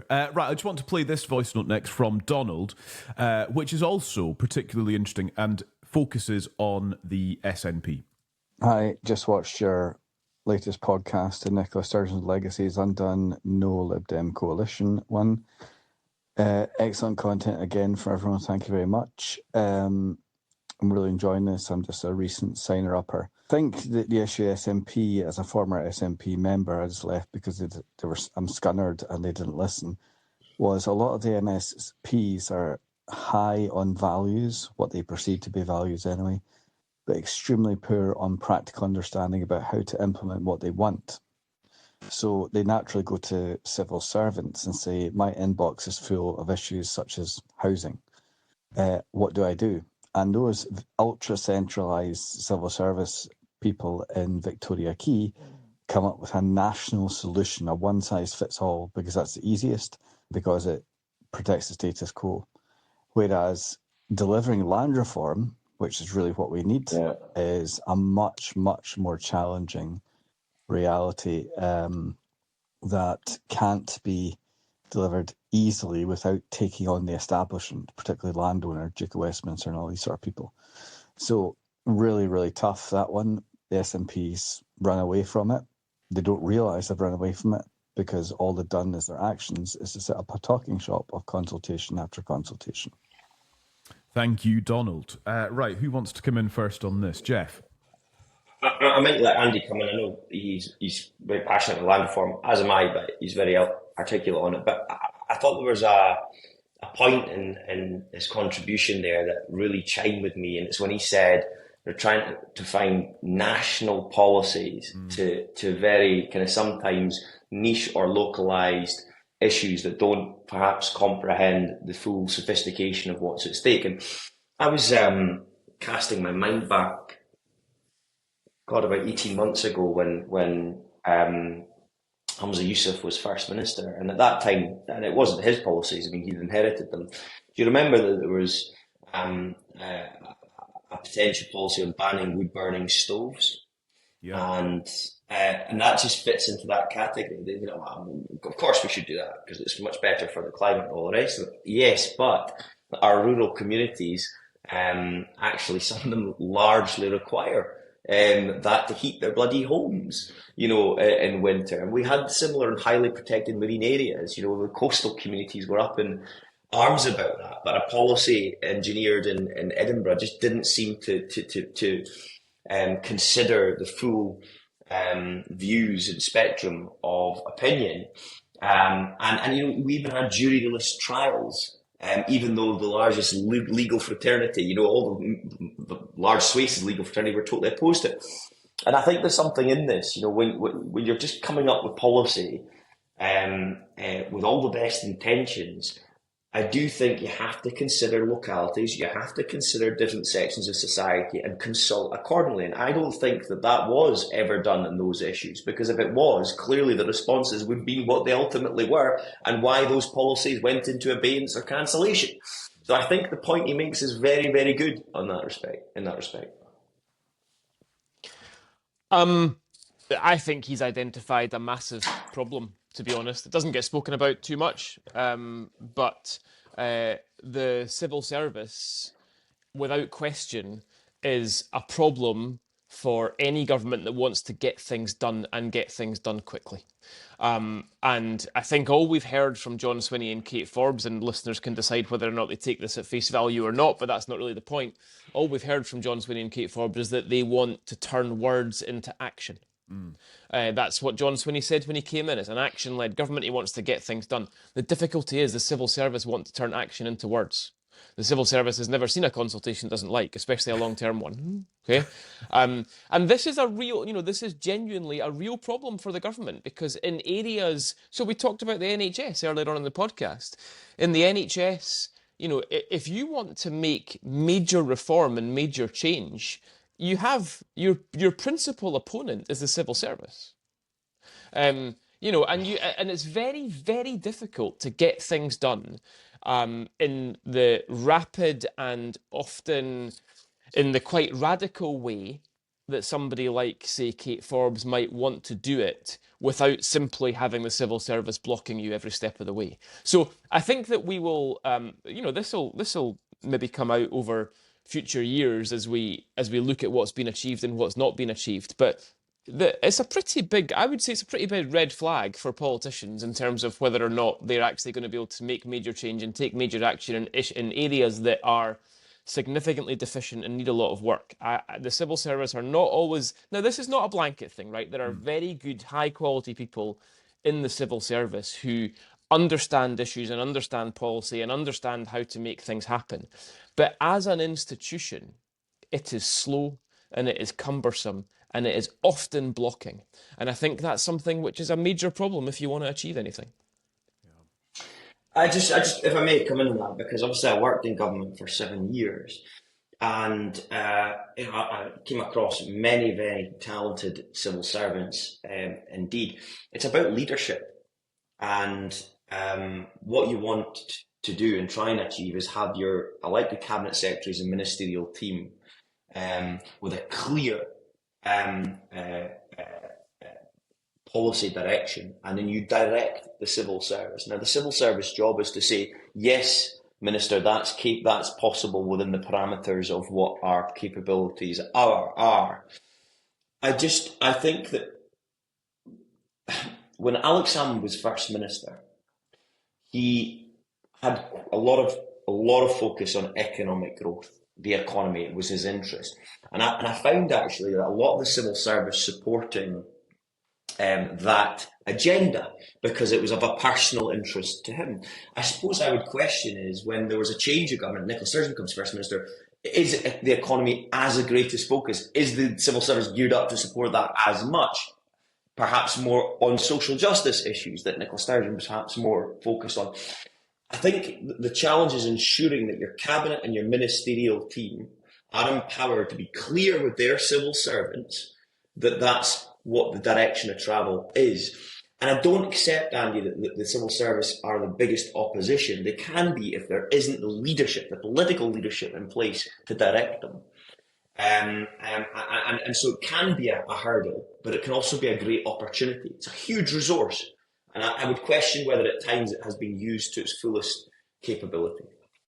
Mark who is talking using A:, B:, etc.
A: Right, I just want to play this voice note next from Donald, which is also particularly interesting and focuses on the SNP.
B: I just watched your latest podcast, the Nicola Sturgeon's Legacy is Undone, No Lib Dem Coalition one. Excellent content again for everyone. Thank you very much. I'm really enjoying this. I'm just a recent signer-upper. I think that the issue SNP, as a former SNP member, I just left because I'm scunnered and they didn't listen, was a lot of the MSPs are high on values, what they perceive to be values anyway, but extremely poor on practical understanding about how to implement what they want. So they naturally go to civil servants and say, my inbox is full of issues such as housing. What do I do? And those ultra-centralised civil service people in Victoria Quay come up with a national solution, a one-size-fits-all, because that's the easiest, because it protects the status quo. Whereas delivering land reform, which is really what we need, is a much, much more challenging reality that can't be delivered easily without taking on the establishment, particularly landowner, Duke of Westminster and all these sort of people. So really, really tough, that one. The SNPs run away from it. They don't realise they've run away from it because all they've done is their actions is to set up a talking shop of consultation after consultation.
A: Thank you, Donald. Right, who wants to come in first on this? Geoff?
C: I might let Andy come in. I know he's very passionate on land reform, as am I, but he's very articulate on it. But I thought there was a point in his contribution there that really chimed with me, and it's when he said they're trying to find national policies to very kind of sometimes niche or localized issues that don't perhaps comprehend the full sophistication of what's at stake. And I was casting my mind back, about 18 months ago when Hamza Yousaf was First Minister. And at that time, and it wasn't his policies, I mean, he'd inherited them. Do you remember that there was a potential policy on banning wood-burning stoves?
A: Yeah.
C: And that just fits into that category. You know, of course we should do that because it's much better for the climate and all the rest of it. Yes, but our rural communities, actually some of them largely require that to heat their bloody homes, you know, in winter. And we had similar and highly protected marine areas. You know, the coastal communities were up in arms about that, but a policy engineered in Edinburgh just didn't seem to consider the full views and spectrum of opinion. And you know, we even had juryless trials. Even though the largest legal fraternity, you know, all the large swathes of legal fraternity were totally opposed to it. And I think there's something in this, you know, when you're just coming up with policy with all the best intentions, I do think you have to consider localities, you have to consider different sections of society and consult accordingly. And I don't think that was ever done in those issues, because if it was, clearly the responses would be what they ultimately were and why those policies went into abeyance or cancellation. So I think the point he makes is very, very good in that respect.
D: I think he's identified a massive problem, to be honest. It doesn't get spoken about too much, but the civil service, without question, is a problem for any government that wants to get things done and get things done quickly. And I think all we've heard from John Swinney and Kate Forbes, and listeners can decide whether or not they take this at face value or not, but that's not really the point. All we've heard from John Swinney and Kate Forbes is that they want to turn words into action. That's what John Swinney said when he came in. It's an action-led government. He wants to get things done. The difficulty is the civil service want to turn action into words. The civil service has never seen a consultation it doesn't like, especially a long-term one. Okay, and this is this is genuinely a real problem for the government, because in areas, so we talked about the NHS earlier on in the podcast. In the NHS, you know, if you want to make major reform and major change, you have your principal opponent is the civil service. You know, and it's very, very difficult to get things done in the rapid and often in the quite radical way that somebody like, say, Kate Forbes might want to do it without simply having the civil service blocking you every step of the way. So I think that we will, this will maybe come out over future years as we look at what's been achieved and what's not been achieved. But it's a pretty big, I would say it's a pretty big red flag for politicians in terms of whether or not they're actually going to be able to make major change and take major action in areas that are significantly deficient and need a lot of work. The civil service are not always... Now, this is not a blanket thing, right? There are very good, high-quality people in the civil service who understand issues and understand policy and understand how to make things happen. But as an institution, it is slow and it is cumbersome and it is often blocking. And I think that's something which is a major problem if you want to achieve anything.
C: I just, if I may come in on that, because obviously I worked in government for 7 years, and I came across many very talented civil servants. Indeed, it's about leadership, and what you want to do and try and achieve is have your elected cabinet secretaries and ministerial team with a clear policy direction, and then you direct the civil service. Now, the civil service job is to say, yes, Minister, that's possible within the parameters of what our capabilities are. I think that when Alex Salmond was First Minister, he had a lot of focus on economic growth. The economy was his interest, and I found actually that a lot of the civil service supporting that agenda because it was of a personal interest to him. I suppose I would question is when there was a change of government, Nicola Sturgeon becomes First Minister, is the economy as a greatest focus? Is the civil service geared up to support that as much? Perhaps more on social justice issues that Nicola Sturgeon was perhaps more focused on. I think the challenge is ensuring that your cabinet and your ministerial team are empowered to be clear with their civil servants that that's what the direction of travel is. And I don't accept, Andy, that the civil service are the biggest opposition. They can be if there isn't the leadership, the political leadership in place to direct them. And so it can be a hurdle, but it can also be a great opportunity. It's a huge resource. And I would question whether at times it has been used to its fullest capability.